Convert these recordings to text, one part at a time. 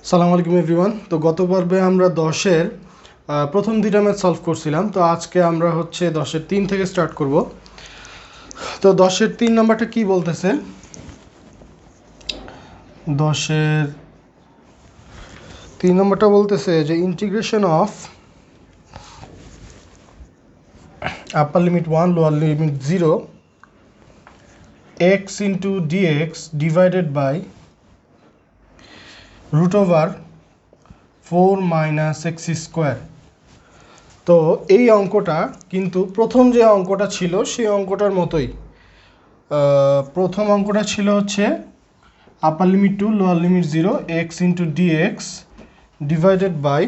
সালাম আলাইকুম এভরিওয়ান। তো গত পর্বে আমরা 10-এর প্রথম দুইটা ম্যাথ সলভ করছিলাম। তো আজকে আমরা হচ্ছে 10-এর 3 থেকে স্টার্ট করব। তো 10-এর 3 নাম্বারটা কি বলতেছে? 10-এর 3 নাম্বারটা বলতেছে যে integration of upper limit 1 lower limit 0 x into dx divided by root over 4 minus x square. তো এই অঙ্কটা কিন্তু প্রথম যে অঙ্কটা ছিল সেই অঙ্কটার মতোই। প্রথম অঙ্কটা ছিল হচ্ছে upper limit 2 lower limit 0 x into dx divided by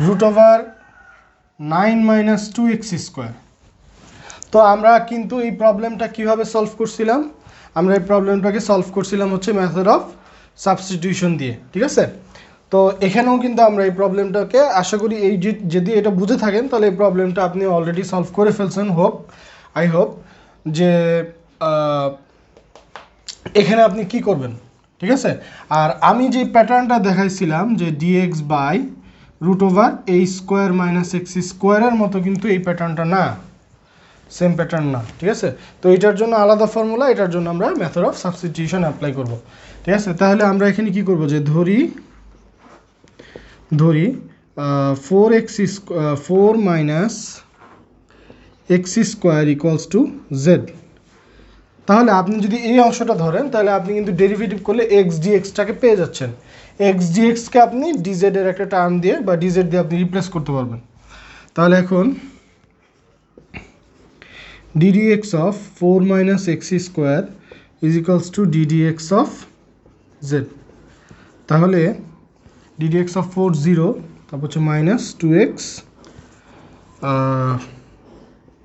root over 9 minus 2x square. তো আমরা কিন্তু এই প্রবলেমটা কিভাবে সলভ করছিলাম? আমরা এই প্রবলেমটাকে সলভ করছিলাম হচ্ছে মেথড অফ সাবস্টিটিউশন দিয়ে, ঠিক আছে? তো এখানেও কিন্তু আমরা এই প্রবলেমটাকে আশা করি এই যদি এটা বুঝে থাকেন তাহলে এই প্রবলেমটা আপনি অলরেডি সলভ করে ফেলছেন। আই হোপ যে এখানে আপনি কি করবেন, ঠিক আছে? আর আমি যে প্যাটার্নটা দেখাইছিলাম যে dx by root over a square minus x স্কোয়ারের মতো কিন্তু এই প্যাটার্নটা না, সেম প্যাটার্ন না, ঠিক আছে? তো এটার জন্য আলাদা ফর্মুলা, এটার জন্য আমরা মেথড অফ সাবস্টিটিউশন অ্যাপ্লাই করব, ঠিক আছে? তাহলে আমরা এখানে কি করব যে ধরি 4 minus x square equals to Z. তাহলে আপনি যদি এই অংশটা ধরেন তাহলে আপনি কিন্তু ডেরিভেটিভ করলে এক্স ডিএক্সটাকে পেয়ে যাচ্ছেন। এক্স ডিএক্সকে আপনি ডিজেড এর একটা টার্ম দিয়ে বা ডিজেড দিয়ে আপনি রিপ্লেস করতে পারবেন। তাহলে এখন ddx of 4 minus x square is equals to ddx of z। তাহলে ddx of 4 0, তারপর হচ্ছে minus 2x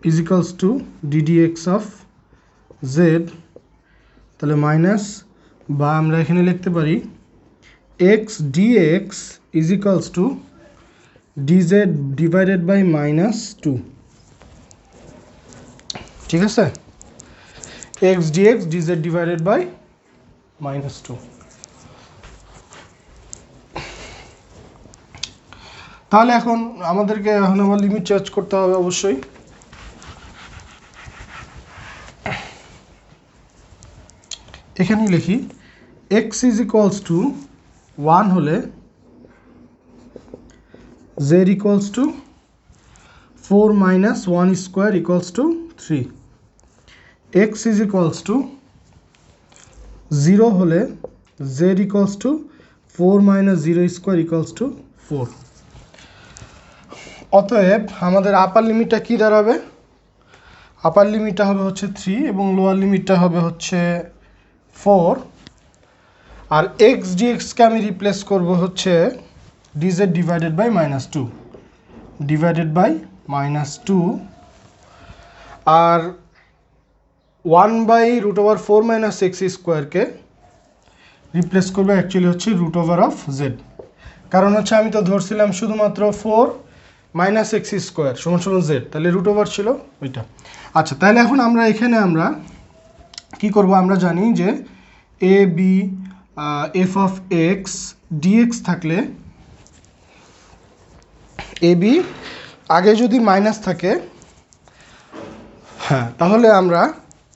is equals to ddx of z। তাহলে মাইনাস বা আমরা এখানে লিখতে পারি x dx is equals to dz divided by minus 2, ঠিক আছে? x dx dz divided by minus 2। তাহলে এখন আমাদেরকে আবার লিমিট চেঞ্জ করতে হবে অবশ্যই। এখানে লিখি x is equals to 1 হলে z equals to 4 minus 1 square equals to 3। x is equals to 0 হলে z equals to 4 minus 0 square equals to 4। অতএব আমাদের আপার লিমিটটা কি দাঁড়াবে? আপার লিমিটটা হবে হচ্ছে 3 এবং লোয়ার লিমিটটা হবে হচ্ছে 4। আর এক্স ডিএক্সকে আমি রিপ্লেস করব হচ্ছে d z divided by minus 2 divided by minus 2। আর 1 by root over 4 minus x স্কোয়ারকে রিপ্লেস করবে অ্যাকচুয়ালি হচ্ছে রুট ওভার অফ জেড। কারণ হচ্ছে আমি তো ধরছিলাম শুধুমাত্র 4 মাইনাস এক্স স্কোয়ার সমান সমান জেড, তাহলে রুট ওভার ছিল ওইটা। আচ্ছা, তাহলে এখন আমরা এখানে আমরা কি করব? আমরা জানি যে a b f of x d x থাকলে এ বি আগে যদি মাইনাস থাকে, হ্যাঁ, তাহলে আমরা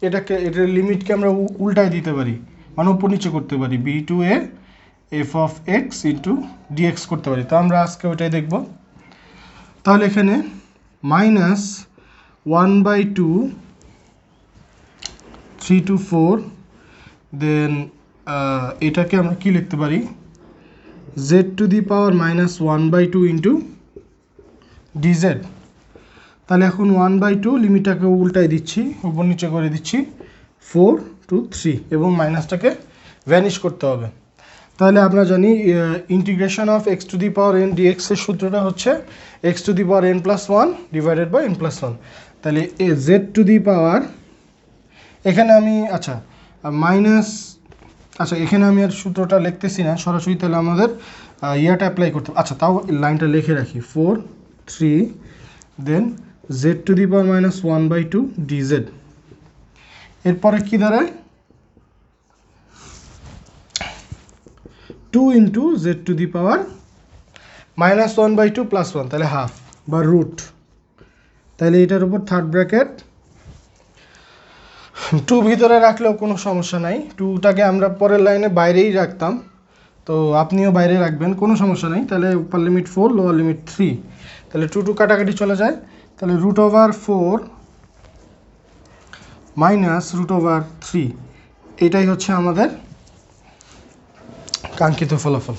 এটার লিমিটকে আমরা উল্টায় দিতে পারি, মানে উপর নিচে করতে পারি, b to a f of x into dx করতে পারি। তো আমরা আজকে ওইটাই দেখব। তাহলে এখানে মাইনাস 1/2 3 to 4, দেন এটাকে আমরা কি লিখতে পারি? Z to the power minus 1/2 into DZ. তাহলে এখন 1/2 লিমিটটাকে উল্টাই দিচ্ছি, উপর নিচে করে দিচ্ছি 4 to 3 এবং মাইনাসটাকে ভ্যানিশ করতে হবে। তাহলে আমরা জানি integration of x to the power n dx এর সূত্রটা হচ্ছে x to the power n plus 1 divided by n plus 1। তাহলে এ জেড টু দি পাওয়ার এখানে আমি এখানে আমি আর সূত্রটা লিখতেছি না সরাসরি, তাহলে আমাদের ইয়াটা অ্যাপ্লাই করতে হবে। আচ্ছা, তাও লাইনটা লিখে রাখি 4 3 then z to the power minus 1/2 d z. এরপরে কি দাঁড়ায়? 2 into z to the power -1/2 + 1, তাহলে হাফ বা রুট। তাহলে এটার উপর থার্ড ব্র্যাকেট 2 ভিতরে রাখলেও কোনো সমস্যা নাই, 2টাকে আমরা পরের লাইনে বাইরেই রাখতাম, তো আপনিও বাইরে রাখবেন, কোনো সমস্যা নেই। তাহলে আপার লিমিট 4, লোয়ার লিমিট 3, তাহলে 2 কাটাকাটি চলে যায়, তাহলে √4 মাইনাস √3, এটাই হচ্ছে আমাদের কাঙ্ক্ষিত ফলাফল।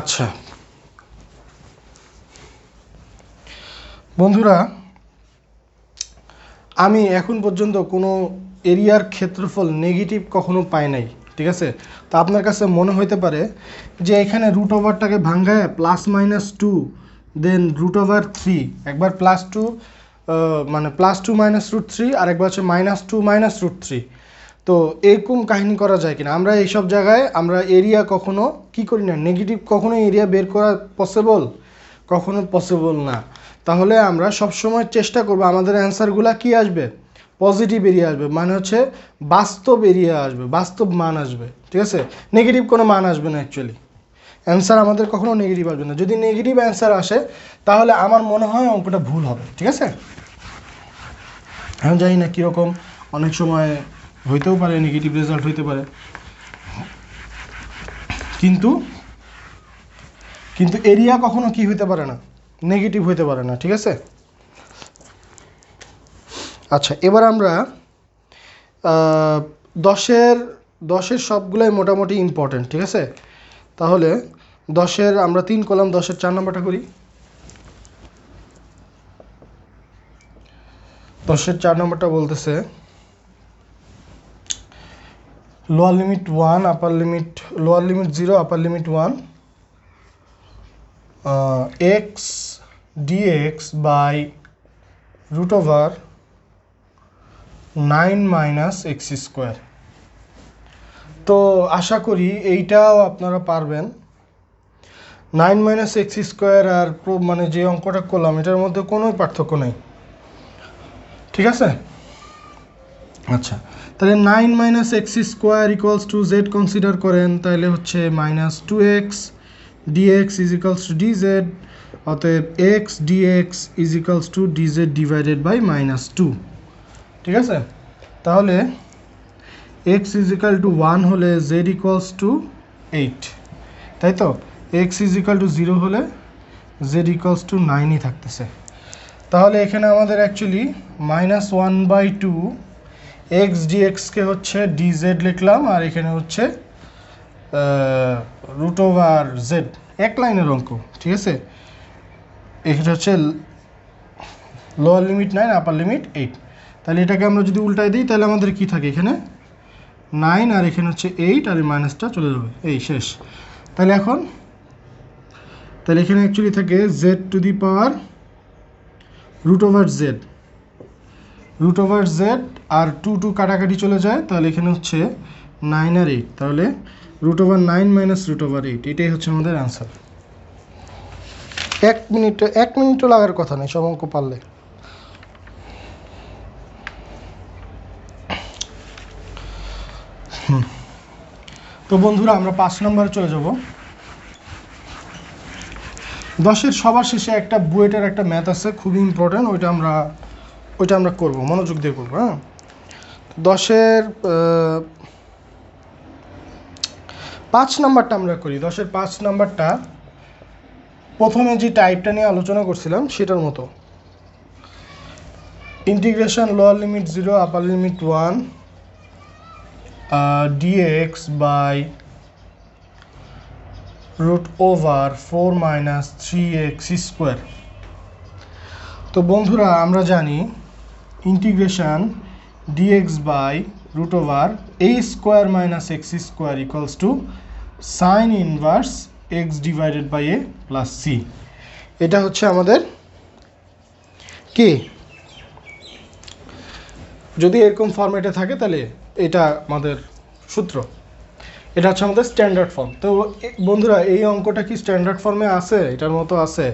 আচ্ছা বন্ধুরা, আমি এখন পর্যন্ত কোনো এরিয়ার ক্ষেত্রফল নেগেটিভ কখনো পাই নাই, ঠিক আছে? তো আপনার কাছে মনে হইতে পারে যে এখানে √টাকে ভাঙ্গায় +-2 দেন √3, একবার +2 মানে +2 -√3 আর একবার হচ্ছে -2 -√3, তো এরকম কাহিনী করা যায় কিনা? আমরা এইসব জায়গায় আমরা এরিয়া কখনো কি করি না, নেগেটিভ কখনো এরিয়া বের করা পসিবল, কখনো পসিবল না। তাহলে আমরা সবসময় চেষ্টা করব আমাদের অ্যান্সারগুলো কি আসবে, পজিটিভ এরিয়া আসবে, মানে হচ্ছে বাস্তব এরিয়া আসবে, বাস্তব মান আসবে, ঠিক আছে? নেগেটিভ কোনো মান আসবে না, অ্যাকচুয়ালি অ্যান্সার আমাদের কখনো নেগেটিভ আসবে না। যদি নেগেটিভ অ্যান্সার আসে তাহলে আমার মনে হয় অঙ্কটা ভুল হবে, ঠিক আছে? আমি জানি না কীরকম, অনেক সময় হইতেও পারে নেগেটিভ রেজাল্ট হইতে পারে, কিন্তু এরিয়া কখনো কি হইতে পারে না, নেগেটিভ হইতে পারে না, ঠিক আছে? আচ্ছা, এবার আমরা 10-এর সবগুলোই মোটামুটি ইম্পর্টেন্ট, ঠিক আছে? তাহলে 10-এর আমরা 3 কলাম, 10-এর 4 নম্বরটা করি। 10-এর 4 নম্বরটা বলতেছে lower limit 1, upper limit, lower limit 0, upper limit 1, x dx by √9 - x²। তো আশা করি এইটাও আপনারা পারবেন। 9 - x² আর মানে যে অঙ্কটা করলাম এটার মধ্যে কোনো পার্থক্য নেই, ঠিক আছে? আচ্ছা, তাহলে 9 - x² = z কনসিডার করেন, তাহলে হচ্ছে -2x dx = dz, অতএব x dx = dz divided by -2, ঠিক আছে? তাহলে x = 1 হলে z = 8, তাই তো? x = 0 হলে z = 9ই থাকতেছে। তাহলে এখানে আমাদের অ্যাকচুয়ালি -1/2 x dx-কে হচ্ছে dz লিখলাম, আর এখানে হচ্ছে √z, এক লাইনের অঙ্ক, ঠিক আছে? এটা হচ্ছে লোয়ার লিমিট 9, আপার লিমিট 8। তাহলে এটাকে আমরা যদি উল্টাই দিই তাহলে আমাদের কি থাকে, এখানে 9 আর এখানে হচ্ছে 8, আর এই মাইনাসটা চলে যাবে, এই শেষ। তাহলে এখানে অ্যাকচুয়ালি থাকে z two the power √z, আর 2 কাটাকাটি চলে যায়, তাহলে এখানে হচ্ছে 9 আর 8, তাহলে √9 - √8, এটাই হচ্ছে আমাদের অ্যান্সার। 1 মিনিটও লাগার কথা নেই সব অঙ্ক পারলে। তো বন্ধুরা, আমরা 5 নম্বরে চলে যাব। 10-এর সবার শেষে একটা বুয়েটের একটা ম্যাথ আছে, খুবই ইম্পর্টেন্ট, ওইটা আমরা করব, মনোযোগ দিয়ে করবো। হ্যাঁ, 10-এর 5 নম্বরটা আমরা করি। 10-এর 5 নম্বরটা প্রথমে যে টাইপটা নিয়ে আলোচনা করছিলাম সেটার মতো, integration lower limit 0, upper limit 1 dx by √4 - 3x²। তো বন্ধুরা, আমরা জানি integration dx by √a² - x² = sin inverse x divided by a plus c। এটা হচ্ছে আমাদের কি, যদি এরকম ফর্মেটে থাকে তাহলে এটা আমাদের সূত্র, এটা হচ্ছে আমাদের স্ট্যান্ডার্ড ফর্ম। তো বন্ধুরা, এই অঙ্কটা কি স্ট্যান্ডার্ড ফর্মে আছে, এটার মতো আছে?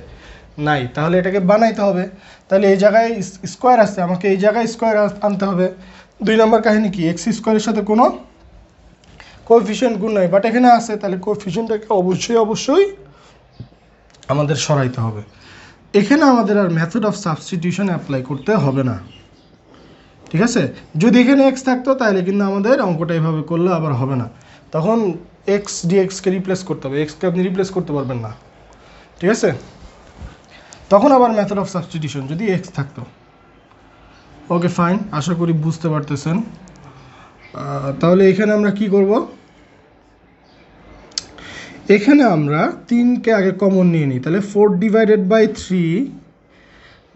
নাই, তাহলে এটাকে বানাইতে হবে। তাহলে এই জায়গায় স্কোয়ার আছে, আমাকে এই জায়গায় স্কোয়ার আনতে হবে, 2 নম্বর কাহিনী কি, এক্স স্কোয়ারের সাথে কোনো কোএফিসিয়েন্ট গুণ নাই, বাট এখানে আছে, তাহলে কোএফিসিয়েন্টটাকে অবশ্যই আমাদের সরাইতে হবে। এখানে আমাদের আর মেথড অফ সাবস্টিটিউশন অ্যাপ্লাই করতে হবে না, ঠিক আছে। যদি এখানে এক্স থাকতো তাহলে কিন্তু আমাদের অঙ্কটা এইভাবে করলে আবার হবে না, তখন এক্স ডিএক্সকে রিপ্লেস করতে হবে, এক্সকে আপনি রিপ্লেস করতে পারবেন না, ঠিক আছে। তখন আবার মেথড অফ সাবস্টিটিউশন যদি এক্স থাকতো। ওকে ফাইন, আশা করি বুঝতে পারতেছেন। তাহলে এখানে আমরা কি করব, এখানে আমরা 3কে আগে কমন নিয়ে নিই, তাহলে 4/3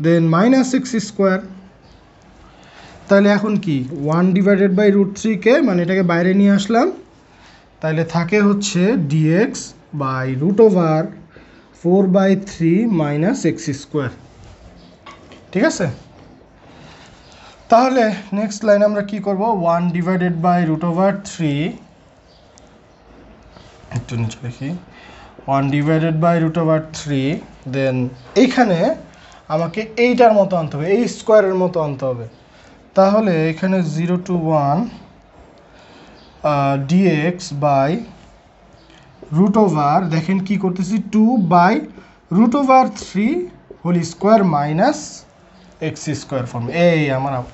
দেন -x²। তাহলে এখন কি 1/√3কে মানে এটাকে বাইরে নিয়ে আসলাম, তাহলে থাকে হচ্ছে dx/√4/3 -x², ঠিক আছে। তাহলে নেক্সট লাইন আমরা কি করব, 1/√3, একটু নিচে দেখি, 1/√3, দেন এইখানে আমাকে এইটার মতো আনতে হবে, এই স্কোয়ারের মতো আনতে হবে। তাহলে এখানে 0 to 1 dx/√, দেখেন কি করতেছি, 2/√3 হোল স্কোয়ার -x² ফর্ম। এই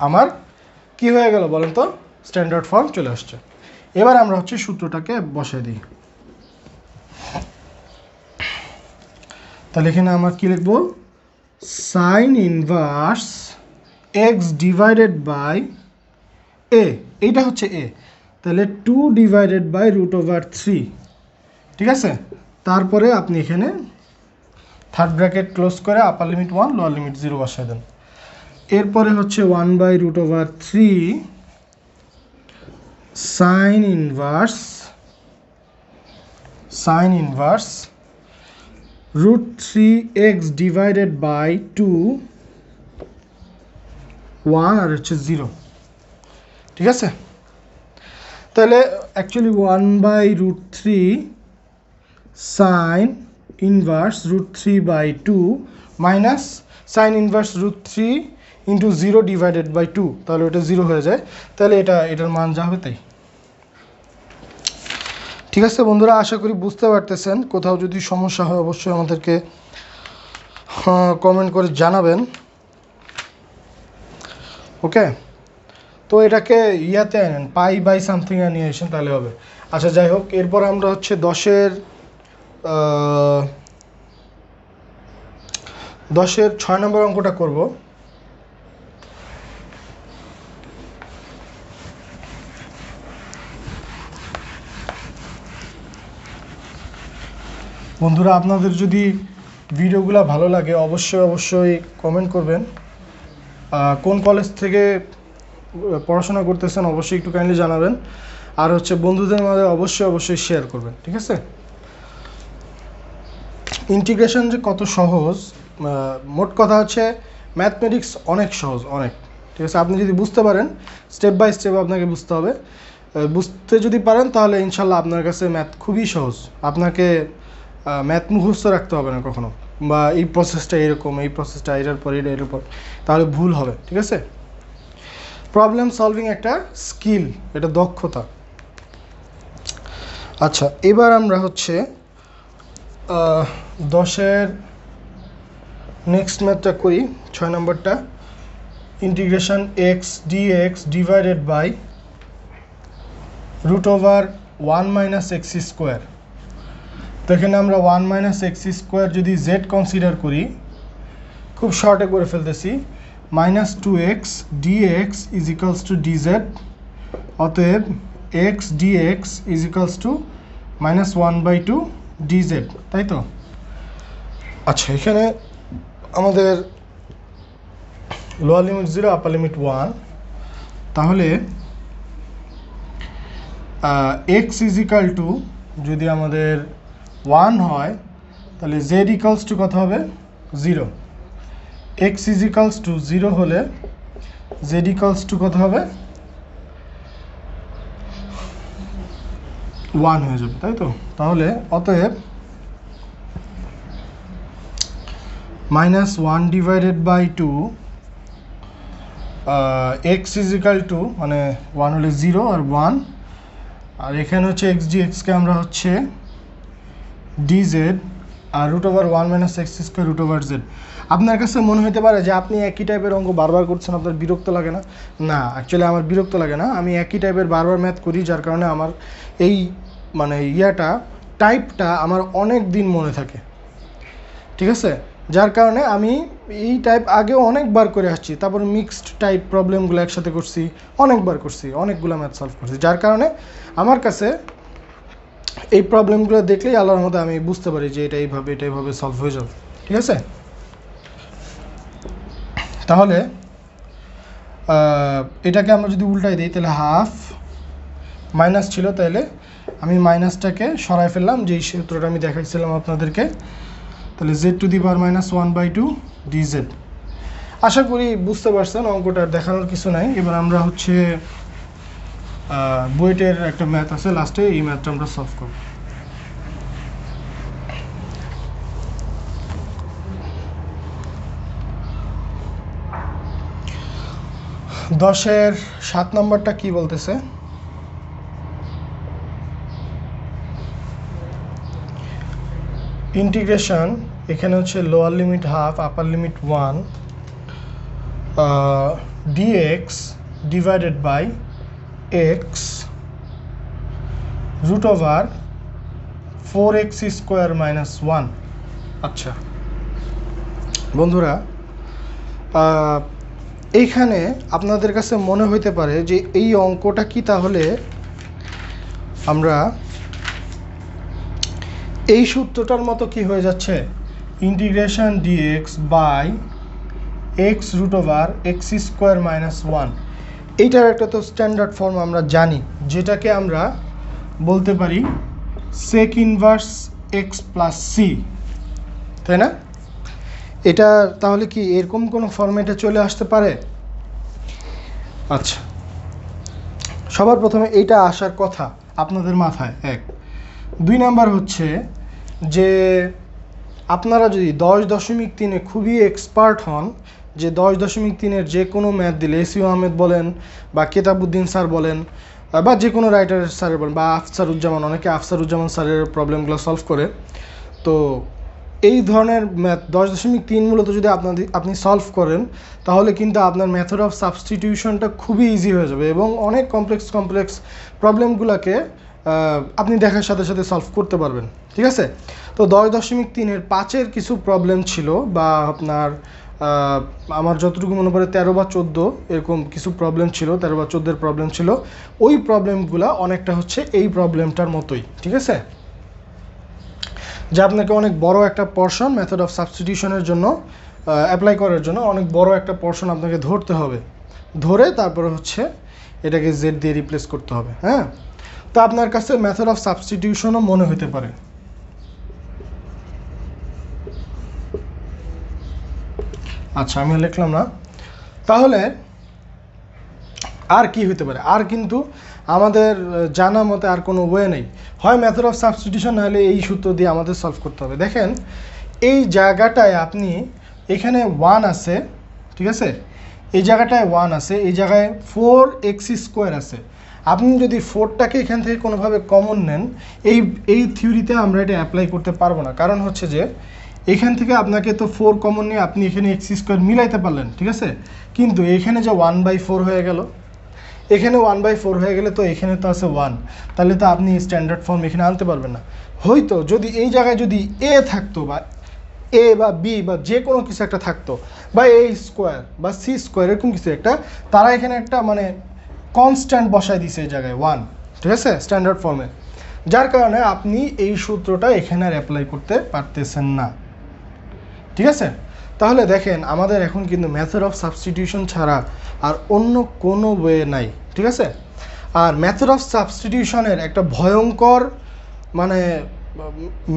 আমার কি হয়ে গেল বলেন তো, স্ট্যান্ডার্ড ফর্ম চলে আসছে। এবার আমরা হচ্ছে সূত্রটাকে বসাই দিই। তাহলে এখানে আমরা কি লিখব, sine inverse x divided by a, এইটা হচ্ছে a, তাহলে 2/√3, ঠিক আছে। তারপরে আপনি এখানে থার্ড ব্র্যাকেট ক্লোজ করে আপার লিমিট 1 লোয়ার লিমিট 0 বসায় দেন। এরপরে হচ্ছে 1/√3 sine inverse √3x divided by 2, 1 আর হচ্ছে 0, ঠিক আছে। তাহলে actually 1/√3 sine inverse √3/2 minus sine inverse √3 into 0 divided by 2, তাহলে ওটা 0 হয়ে যায়। তাহলে এটার মান যা হবে তাই, ঠিক আছে বন্ধুরা। আশা করি বুঝতে পারতেছেন। কোথাও যদি সমস্যা হয় অবশ্যই আমাদেরকে কমেন্ট করে জানাবেন, ওকে। তো এটাকে ইয়াতে আনেন, পাই সামথিং নিয়ে আসেন, তাহলে হবে। আচ্ছা যাই হোক, এরপর আমরা হচ্ছে 10-এর 6 নম্বর অঙ্কটা করব। বন্ধুরা আপনাদের যদি ভিডিওগুলো ভালো লাগে অবশ্যই কমেন্ট করবেন। কোন কলেজ থেকে পড়াশোনা করতেছেন অবশ্যই একটু কাইন্ডলি জানাবেন, আর হচ্ছে বন্ধুদের মাঝে অবশ্যই শেয়ার করবেন, ঠিক আছে। ইন্টিগ্রেশন যে কত সহজ, মোট কথা হচ্ছে ম্যাথমেটিক্স অনেক সহজ, অনেক, ঠিক আছে। আপনি যদি বুঝতে পারেন, স্টেপ বাই স্টেপ আপনাকে বুঝতে হবে। বুঝতে যদি পারেন তাহলে ইনশাল্লাহ আপনার কাছে ম্যাথ খুবই সহজ। আপনাকে ম্যাথ মুখস্থ রাখতে হবে না কখনো, বা এই প্রসেসটা এরকম, এই প্রসেসটা এটার পর এটার পর, তাহলে ভুল হবে, ঠিক আছে। প্রবলেম সলভিং একটা স্কিল, এটা দক্ষতা। আচ্ছা, এবার আমরা হচ্ছে 10-এর নেক্সট ম্যাথটা করি, 6 নম্বরটা, integration x dx divided by √1 - x²। তো এখানে আমরা 1 - x² যদি z কনসিডার করি, খুব শর্টে করে ফেলতেছি, -2x dx is equals two dz, অতএব x dx is equals two -1/2 dz, তাই তো। আচ্ছা, এখানে আমাদের লোয়ার লিমিট 0 আপার লিমিট 1, তাহলে x ইজ ইকাল টু যদি আমাদের 1 হয় তাহলে z ইকালস টু কত হবে, 0। x ইজ ইকালস টু 0 হলে z ইকালস টু কত হবে, 1 হয়ে যাবে, তাই তো। তাহলে অতএব -1/2 এক্স ইজ ইকাল টু মানে 1 হলে 0 আর 1, আর এখানে হচ্ছে এক্স ডি এক্সকে আমরা হচ্ছে ডিজেড আর √1 - x² √z। আপনার কাছে মনে হতে পারে যে আপনি একই টাইপের অঙ্ক বারবার করছেন, আপনার বিরক্ত লাগে না? না, অ্যাকচুয়ালি আমার বিরক্ত লাগে না, আমি একই টাইপের বারবার ম্যাথ করি, যার কারণে আমার এই মানে টাইপটা আমার অনেক দিন মনে থাকে, ঠিক আছে? যার কারণে আমি এই টাইপ আগেও অনেকবার করে আসছি, তারপর মিক্সড টাইপ প্রবলেমগুলো একসাথে করছি, অনেকবার করছি, অনেকগুলো ম্যাথ সলভ করছি, যার কারণে আমার কাছে এই প্রবলেমগুলো দেখলেই আল্লাহর মতো আমি বুঝতে পারি যে এটা এইভাবে সলভ হয়ে যাবে, ঠিক আছে? তাহলে এটাকে আমরা যদি উল্টাই দিই তাহলে হাফ মাইনাস ছিল, তাহলে আমি মাইনাসটাকে সরাই ফেললাম, যেই সূত্রটা আমি দেখাইছিলাম আপনাদেরকে। তাহলে z⁻1/2 dz। আশা করি বুঝতে পারছেন, অঙ্কটা দেখানোর কিছু নাই। এবার আমরা হচ্ছে বুয়েটের একটা ম্যাথ আছে লাস্টে, এই ম্যাথটা আমরা সলভ করব। দশের 7 নম্বরটা কি বলতেছে? ইন্টিগ্রেশন, এখানে হচ্ছে lower limit half upper limit 1 dx divided by x √4x² - 1। আচ্ছা বন্ধুরা, এইখানে আপনাদের কাছে মনে হইতে পারে যে এই অঙ্কটা কি তাহলে আমরা এই সূত্রটার মতো কি হয়ে যাচ্ছে, integration dx by x √x² - 1। এইটার একটা তো স্ট্যান্ডার্ড ফর্ম আমরা জানি, যেটাকে আমরা বলতে পারি sec ইনভার্স x + c, তাই না? এটা তাহলে কি এরকম কোনো ফর্মেটে চলে আসতে পারে? আচ্ছা, সবার প্রথমে এইটা আসার কথা আপনাদের মাথায়। 1 2 নাম্বার হচ্ছে যে আপনারা যদি 10.3-এ খুবই এক্সপার্ট হন, যে 10.3-এর যে কোনো ম্যাথ দিলে, এসিউ আহমেদ বলেন বা কেতাবুদ্দিন স্যার বলেন বা যে কোনো রাইটারের স্যারের বলেন বা আফসারুজ্জামান, অনেকে আফসারুজ্জামান স্যারের প্রবলেমগুলো সলভ করে, তো এই ধরনের ম্যাথ 10.3 মূলত যদি আপনি সলভ করেন, তাহলে কিন্তু আপনার মেথড অফ সাবস্টিটিউশনটা খুবই ইজি হয়ে যাবে এবং অনেক কমপ্লেক্স প্রবলেমগুলোকে আপনি দেখার সাথে সাথে সলভ করতে পারবেন, ঠিক আছে? তো 10.3-এর 5-এর কিছু প্রবলেম ছিল, বা আপনার আমার যতটুকু মনে পড়ে 13 বা 14 এরকম কিছু প্রবলেম ছিল, 13 বা 14-এর প্রবলেম ছিল। ওই প্রবলেমগুলো অনেকটা হচ্ছে এই প্রবলেমটার মতোই, ঠিক আছে? যে আপনাকে অনেক বড় একটা পোরশন মেথড অফ সাবস্টিটিউশনের জন্য অ্যাপ্লাই করার জন্য অনেক বড় একটা পোরশন আপনাকে ধরতে হবে, ধরে তারপরে হচ্ছে এটাকে জেড দিয়ে রিপ্লেস করতে হবে। হ্যাঁ, তো আপনার কাছে মেথড অফ সাবস্টিটিউশনও মনে হতে পারে। আচ্ছা, আমি লিখলাম না। তাহলে আর কি হতে পারে? আর কিন্তু আমাদের জানা মতে আর কোনো ওয়ে নেই, হয় মেথড অফ সাবস্টিটিউশন, নাহলে এই সূত্র দিয়ে আমাদের সলভ করতে হবে। দেখেন এই জায়গাটায় আপনি এখানে 1 আছে, ঠিক আছে? এই জায়গাটায় 1 আছে, এই জায়গায় 4x² আছে। আপনি যদি 4টাকে এখান থেকে কোনোভাবে কমন নেন, এই থিওরিতে আমরা এটা অ্যাপ্লাই করতে পারবো না। কারণ হচ্ছে যে এখান থেকে আপনাকে তো 4 কমন নিয়ে আপনি এখানে x² মিলাইতে পারলেন, ঠিক আছে? কিন্তু এখানে যে 1/4 হয়ে গেল, এখানে 1/4 হয়ে গেলে তো এখানে তো আছে 1, তাহলে তো আপনি স্ট্যান্ডার্ড ফর্ম এখানে আনতে পারবেন না। হয়তো যদি এই জায়গায় যদি a থাকতো, বা a বা b বা যে কোনো কিছু একটা থাকতো, বা a² বা c² এরকম কিছু একটা, তারা এখানে একটা মানে কনস্ট্যান্ট বসায় দিছে এই জায়গায় 1, ঠিক আছে, স্ট্যান্ডার্ড ফর্মে, যার কারণে আপনি এই সূত্রটা এখানে আর অ্যাপ্লাই করতে পারতেছেন না, ঠিক আছে? তাহলে দেখেন আমাদের এখন কিন্তু মেথড অফ সাবস্টিটিউশন ছাড়া আর অন্য কোনো ওয়ে নাই, ঠিক আছে? আর মেথড অফ সাবস্টিটিউশনের একটা ভয়ঙ্কর মানে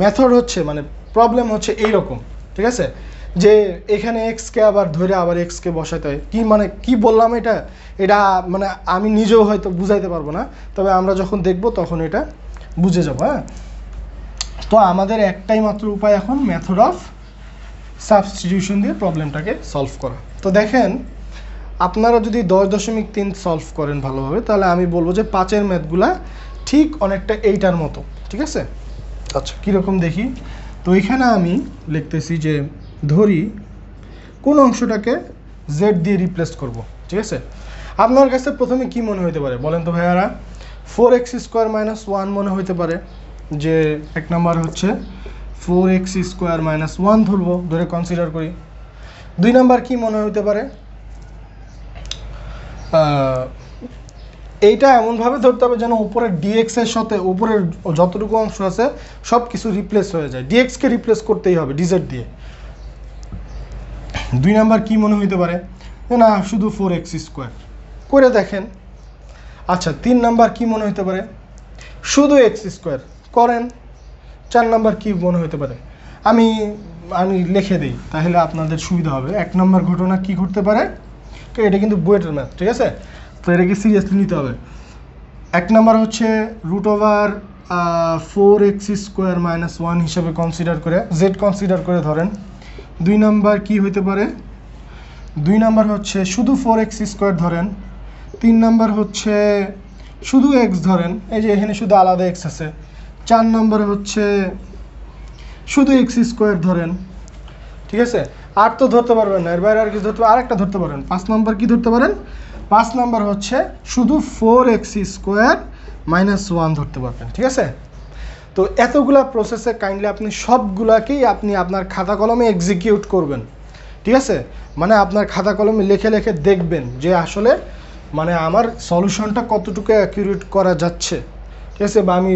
মেথড হচ্ছে, মানে প্রবলেম হচ্ছে এইরকম, ঠিক আছে, যে এখানে এক্সকে আবার ধরে আবার এক্সকে বসাতে হয়। কি মানে কি বললাম, এটা মানে আমি নিজেও হয়তো বুঝাইতে পারবো না, তবে আমরা যখন দেখব তখন এটা বুঝে যাবো। হ্যাঁ, তো আমাদের একটাই মাত্র উপায় এখন মেথড অফ সাবস্টিটিউশন দিয়ে প্রবলেমটাকে সলভ করা। তো দেখেন আপনারা যদি 10.3 সলভ করেন ভালোভাবে, তাহলে আমি বলবো যে 5-এর ম্যাথগুলা ঠিক অনেকটা এইটার মতো, ঠিক আছে? আচ্ছা, কীরকম দেখি। তো এখানে আমি লিখতেছি যে ধরি কোন অংশটাকে জেড দিয়ে রিপ্লেস করব, ঠিক আছে? আপনার কাছে প্রথমে কি মনে হতে পারে বলেন তো ভাইয়ারা? 4x² - 1 মনে হতে পারে, যে এক নাম্বার হচ্ছে 4x² - 1 ধরে কনসিডার করি। 2 নাম্বার কি মনে হতে পারে? এইটা এমনভাবে ধরতে হবে যেন উপরের ডিএক্স এর সাথে উপরের যতটুকু অংশ আছে সব কিছু রিপ্লেস হয়ে যায়, ডিএক্সকে রিপ্লেস করতেই হবে ডিজেড দিয়ে। 2 নাম্বার কি মনে হইতে পারে? না, শুধু 4x² করে দেখেন। আচ্ছা, 3 নাম্বার কি মনে হইতে পারে? শুধু x² করেন। 4 নাম্বার কি মনে হইতে পারে? আমি লিখে দিই, তাহলে আপনাদের সুবিধা হবে। 1 নাম্বার ঘটনা কি ঘটতে পারে? এটা কিন্তু বুয়েটের ম্যাথ, ঠিক আছে? তো এটাকে সিরিয়াসলি নিতে হবে। 1 নাম্বার হচ্ছে √4x² - 1 হিসাবে কনসিডার করে, জেড কনসিডার করে ধরেন। 2 নাম্বার কি হইতে পারে? 2 নাম্বার হচ্ছে শুধু 4x² ধরেন। 3 নাম্বার হচ্ছে শুধু x ধরেন, এই যে এখানে শুধু আলাদা x আছে। 4 নাম্বার হচ্ছে শুধু x² ধরেন, ঠিক আছে? আর তো ধরতে পারবেন না, এর বাইরে আর কিছু ধরতে, আরেকটা ধরতে পারেন। 5 নাম্বার কি ধরতে পারেন? 5 নাম্বার হচ্ছে শুধু 4x² - 1 ধরতে পারবেন, ঠিক আছে? তো এতগুলা প্রসেসে কাইন্ডলি আপনি সবগুলাকেই আপনি আপনার খাতা কলমে এক্সিকিউট করবেন, ঠিক আছে? মানে আপনার খাতা কলমে লিখে লিখে দেখবেন যে আসলে মানে আমার সলিউশনটা কতটুকু অ্যাকিউরেট করা যাচ্ছে, ঠিক আছে? বা আমি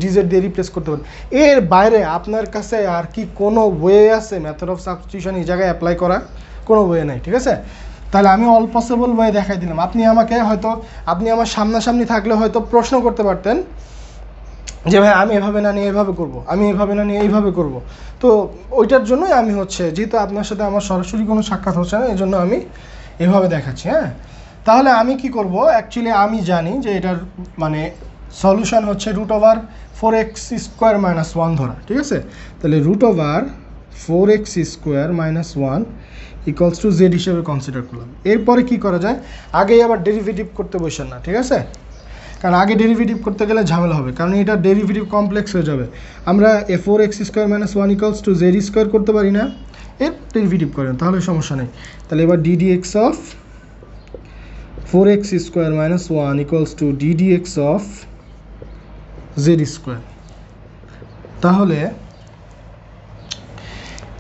ডিজেড দিয়ে রিপ্লেস করতে পারি। এর বাইরে আপনার কাছে আর কি কোনো ওয়ে আছে মেথড অফ সাবস্টিটিউশন এই জায়গায় অ্যাপ্লাই করা? কোনো ওয়ে নেই, ঠিক আছে? তাহলে আমি অল পসিবল ওয়ে দেখাই দিলাম। আপনি আমার সামনাসামনি থাকলে হয়তো প্রশ্ন করতে পারতেন যে ভাই আমি এভাবে না নিয়ে এভাবে করব, আমি এভাবে না নিয়ে এইভাবে করব। তো ওইটার জন্যই আমি যেহেতু আপনার সাথে আমার সরাসরি কোনো সাক্ষাৎ হচ্ছে না, এই জন্য আমি এভাবে দেখাচ্ছি। হ্যাঁ, তাহলে আমি কি করব? অ্যাকচুয়ালি আমি জানি যে এটার মানে সলিউশন হচ্ছে √4x² - 1 ধরা, ঠিক আছে? তাহলে √4x² - 1 = z হিসেবে কনসিডার করলাম। এরপরে কি করা যায়? আগেই আবার ডেরিভেটিভ করতে বসেন না, ঠিক আছে? কারণ আগে ডেরিভেটিভ করতে গেলে ঝামেলা হবে, কারণ এটা ডেরিভেটিভ কমপ্লেক্স হয়ে যাবে। আমরা 4x² - 1 = z² করতে পারি না? এর ডেরিভেটিভ করেন, তাহলে সমস্যা নেই। তাহলে এবার ddx of 4x² - 1 = ddx of z²। তাহলে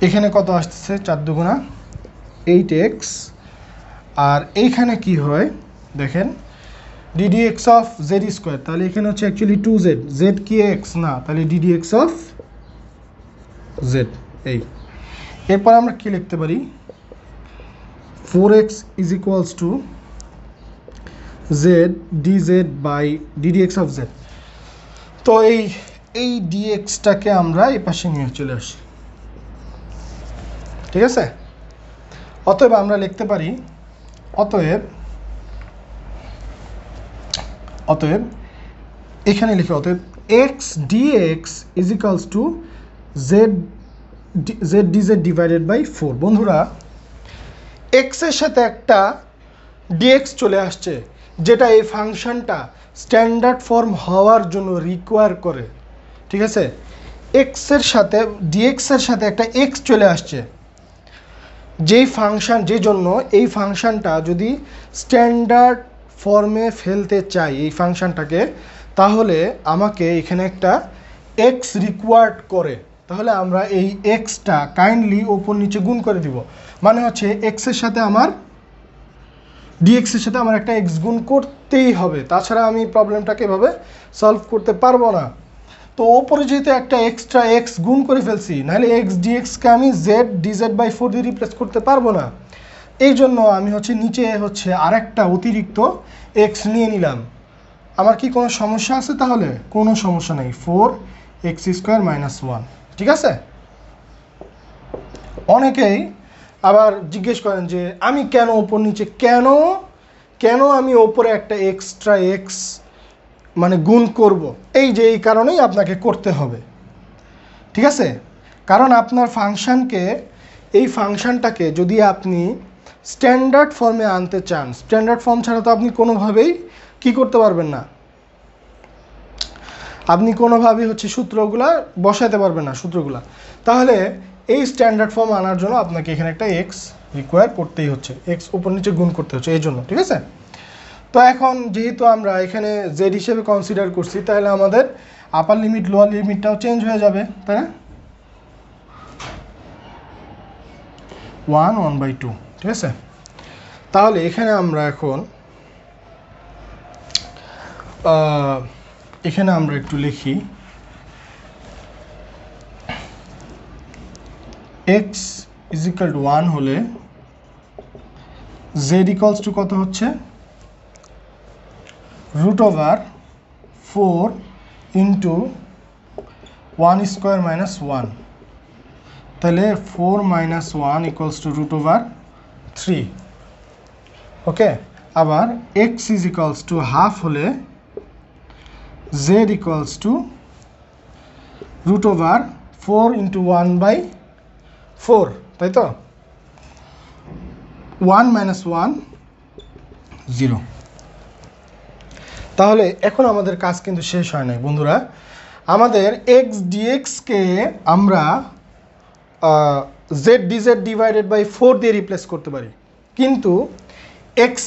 এখানে কত আসতেছে? 4 দুগুণা 8x। আর এইখানে কি হয় দেখেন, ddx of z², তাহলে এখানে হচ্ছে অ্যাকচুয়ালি 2z, z কি x না, তাহলে ddx of z। এই এরপর আমরা কি লিখতে পারি? 4x = z dz by ddx of z। তো এই dxটাকে আমরা এই পাশে নিয়ে চলে আসি, ঠিক আছে? অতএব আমরা লিখতে পারি অতএব এখানে লিখি অতএব x dx = z dz divided by 4। বন্ধুরা, x এর সাথে একটা dx চলে আসছে, যেটা এই ফাংশনটা স্ট্যান্ডার্ড ফর্ম হওয়ার জন্য রিকোয়ার করে, ঠিক আছে? x এর সাথে dx এর সাথে একটা x চলে আসছে, যে জন্য এই ফাংশনটা যদি স্ট্যান্ডার্ড ফর্মে ফেলতে চাই এই ফাংশনটাকে, তাহলে আমাকে এখানে একটা x রিকোয়ার্ড করে। তাহলে আমরা এই xটা কাইন্ডলি ওপর নিচে গুণ করে দিব, মানে হচ্ছে x এর সাথে আমার dx এর সাথে আমার একটা x গুণ করতেই হবে, তাছাড়া আমি প্রবলেমটাকে এভাবে সলভ করতে পারবো না। তো ওপরে যেহেতু একটা এক্সট্রা x গুণ করে ফেলছি, নাহলে x dxকে আমি z dz by 4 দিয়ে রিপ্লেস করতে পারবো না। এই জন্য আমি নিচে আরেকটা অতিরিক্ত x নিয়ে নিলাম। আমার কি কোনো সমস্যা আছে? তাহলে কোনো সমস্যা নেই, 4x² - 1, ঠিক আছে? অনেকেই আবার জিজ্ঞেস করেন যে আমি কেন ওপর নিচে কেন আমি ওপরে একটা এক্সট্রা x মানে গুণ করব? এই কারণেই আপনাকে করতে হবে, ঠিক আছে? কারণ আপনার এই ফাংশনটাকে যদি আপনি স্ট্যান্ডার্ড ফর্মে আনতে চান, স্ট্যান্ডার্ড ফর্ম ছাড়া তো আপনি কোনোভাবেই কি করতে পারবেন না, আপনি কোনোভাবেই হচ্ছে সূত্রগুলা বসাতে পারবেন না সূত্রগুলা। তাহলে এই স্ট্যান্ডার্ড ফর্ম আনার জন্য আপনাকে এখানে একটা এক্স রিকোয়ার করতেই হচ্ছে, এক্স উপর নিচে গুণ করতে হচ্ছে এই জন্য, ঠিক আছে। তো এখন যেহেতু আমরা এখানে জেড হিসেবে কনসিডার করছি, তাহলে আমাদের আপার লিমিট লোয়ার লিমিটটাও চেঞ্জ হয়ে যাবে, তাই না? 1/2, ঠিক আছে। তাহলে এখানে আমরা এখন একটু লিখি x = 1 হলে z = কত হচ্ছে, √4 × 1² - 1, তাহলে 4 - 1 = √3। ওকে, আবার x = হাফ হলে z = √4 × 1/4, তাই তো? 1 - 1 0। তাহলে এখন আমাদের কাজ কিন্তু শেষ হয় নাই বন্ধুরা। আমাদের x dx কে আমরা z dz / 4 দিয়ে রিপ্লেস করতে পারি, কিন্তু x²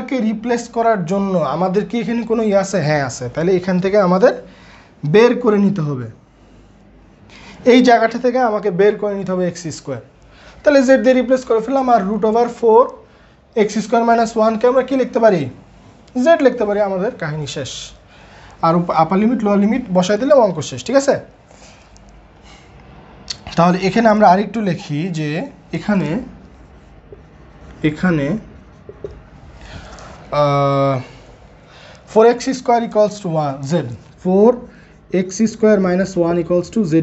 কে রিপ্লেস করার জন্য আমাদের কি এখানে কোনো আছে? হ্যাঁ আছে। তাহলে এখান থেকে আমাদের বের করে নিতে হবে, এই জায়গাটা থেকে আমাকে বের করে নিতে হবে x²। তাহলে z দিয়ে রিপ্লেস করে ফেললাম, আর √4 x² - 1 কে আমরা কি লিখতে পারি? z লিখতে পারি, আমাদের কাহিনী শেষ। আর আপার লিমিট লোয়ার লিমিট বসাই দিলে অঙ্ক শেষ, ঠিক আছে। তাহলে এখানে আমরা আরেকটু লিখি যে এখানে 4x² = 1 z, 4x² - 1 = z²।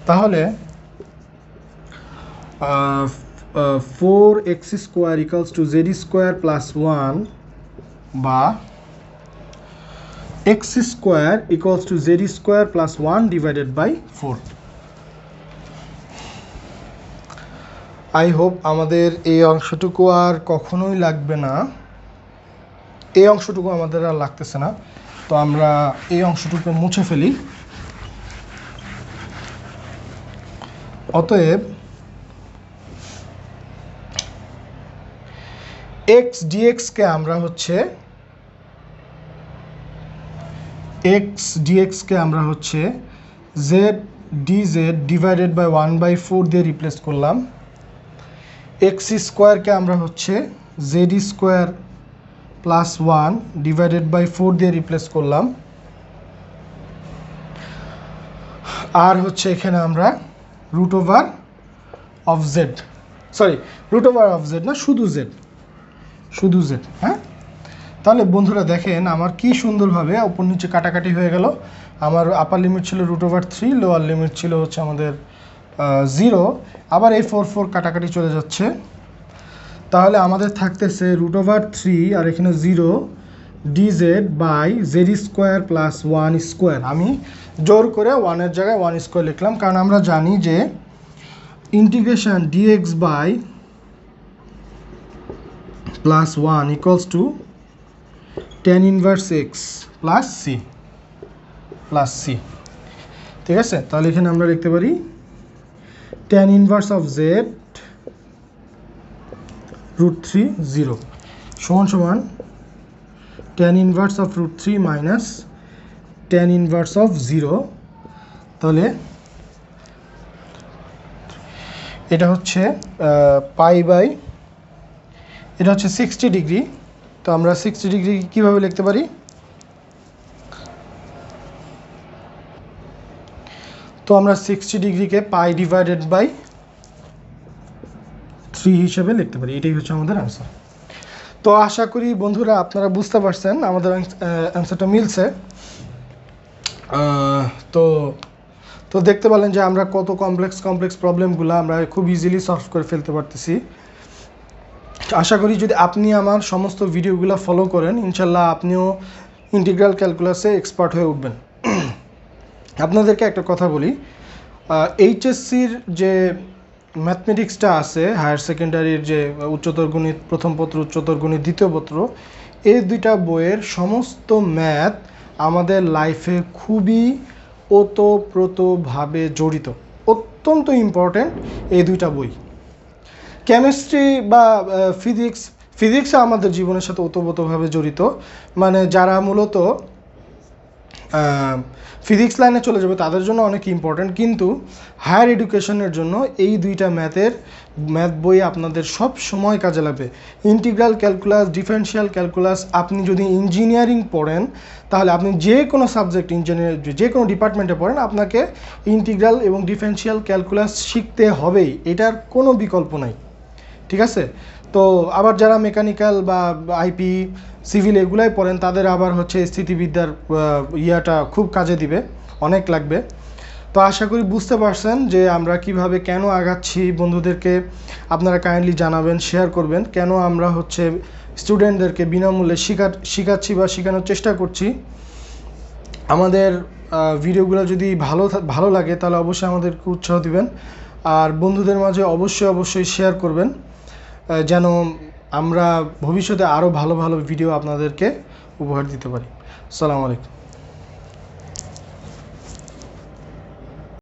তাহলে 4x² = z² + 1 বা x² = z² + 1/4। আই হোপ আমাদের এই অংশটুকু আর কখনোই লাগবে না, এই অংশটুকু আমাদের আর লাগতেছে না। তো আমরা এই অংশটুকু মুছে ফেলি। অতএব x dx কে আমরা হচ্ছে z dz / 1/4 দিয়ে রিপ্লেস করলাম, x² কে আমরা হচ্ছে z² + 1/4 দিয়ে রিপ্লেস করলাম, আর হচ্ছে এখানে আমরা √z না, শুধু z। হ্যাঁ, তাহলে বন্ধুরা দেখেন আমার কি সুন্দরভাবে উপর নিচে কাটাকাটি হয়ে গেল। আমার আপার লিমিট ছিল √3, লোয়ার লিমিট ছিল হচ্ছে আমাদের 0, আবার এই 4 কাটাকাটি চলে যাচ্ছে। তাহলে আমাদের থাকতেছে √3 আর এখানে 0 dz / z² + 1²। আমি জোর করে 1-এর জায়গায় 1² লিখলাম, কারণ আমরা জানি যে integration dx / +1 = tan inverse x plus c, ঠিক আছে। তাহলে এখানে আমরা লিখতে পারি tan inverse of z √3 0 = tan inverse of √3 minus tan inverse of 0। তাহলে এটা হচ্ছে এটা হচ্ছে 60 ডিগ্রি। তো আমরা 60 ডিগ্রি কীভাবে লিখতে পারি? তো আমরা 60 ডিগ্রিকে π/3 হিসেবে লিখতে পারি। এটাই হচ্ছে আমাদের অ্যান্সার। তো আশা করি বন্ধুরা আপনারা বুঝতে পারছেন আমাদের অ্যান্সারটা মিলছে। তো দেখতে পেলেন যে আমরা কত কমপ্লেক্স প্রবলেমগুলো আমরা খুব ইজিলি সলভ করে ফেলতে পারতেছি। আশা করি যদি আপনি আমার সমস্ত ভিডিওগুলো ফলো করেন, ইনশাল্লাহ আপনিও ইন্টিগ্রাল ক্যালকুলাসে এক্সপার্ট হয়ে উঠবেন। আপনাদেরকে একটা কথা বলি, এইচএসসির যে ম্যাথমেটিক্সটা আছে হায়ার সেকেন্ডারির যে উচ্চতর গণিত প্রথম পত্র, উচ্চতর গণিত দ্বিতীয় পত্র, এই দুইটা বইয়ের সমস্ত ম্যাথ আমাদের লাইফে খুবই ওতপ্রোতভাবে জড়িত, অত্যন্ত ইম্পর্ট্যান্ট এই দুইটা বই। কেমিস্ট্রি বা ফিজিক্স আমাদের জীবনের সাথে ওতপ্রোতভাবে জড়িত, মানে যারা মূলত ফিজিক্স লাইনে চলে যাবে তাদের জন্য অনেক ইম্পর্ট্যান্ট, কিন্তু হায়ার এডুকেশনের জন্য এই দুইটা ম্যাথ বই আপনাদের সব সময় কাজে লাগবে। ইন্টিগ্রাল ক্যালকুলাস, ডিফারেনশিয়াল ক্যালকুলাস, আপনি যদি ইঞ্জিনিয়ারিং পড়েন তাহলে আপনি যে কোনো সাবজেক্ট যে কোনো ডিপার্টমেন্টে পড়েন আপনাকে ইন্টিগ্রাল এবং ডিফারেনশিয়াল ক্যালকুলাস শিখতে হবেই, এটার কোনো বিকল্প নাই, ঠিক আছে? তো আবার যারা মেকানিক্যাল বা আইপি সিভিল এগুলাই পড়েন তাদের আবার হচ্ছে স্থিতিবিদ্যার ইয়াটা খুব কাজে দিবে, অনেক লাগবে। তো আশা করি বুঝতে পারছেন যে আমরা কিভাবে কেন আগাচ্ছি। বন্ধুদেরকে আপনারা কাইন্ডলি জানাবেন, শেয়ার করবেন কেন আমরা হচ্ছে স্টুডেন্টদেরকে বিনামূল্যে শিখাচ্ছি বা শেখানোর চেষ্টা করছি। আমাদের ভিডিওগুলো যদি ভালো লাগে তাহলে অবশ্যই আমাদেরকে উৎসাহ দিবেন, আর বন্ধুদের মাঝে অবশ্যই শেয়ার করবেন যেন আমরা ভবিষ্যতে আরও ভালো ভিডিও আপনাদেরকে উপহার দিতে পারি। আসসালামু আলাইকুম।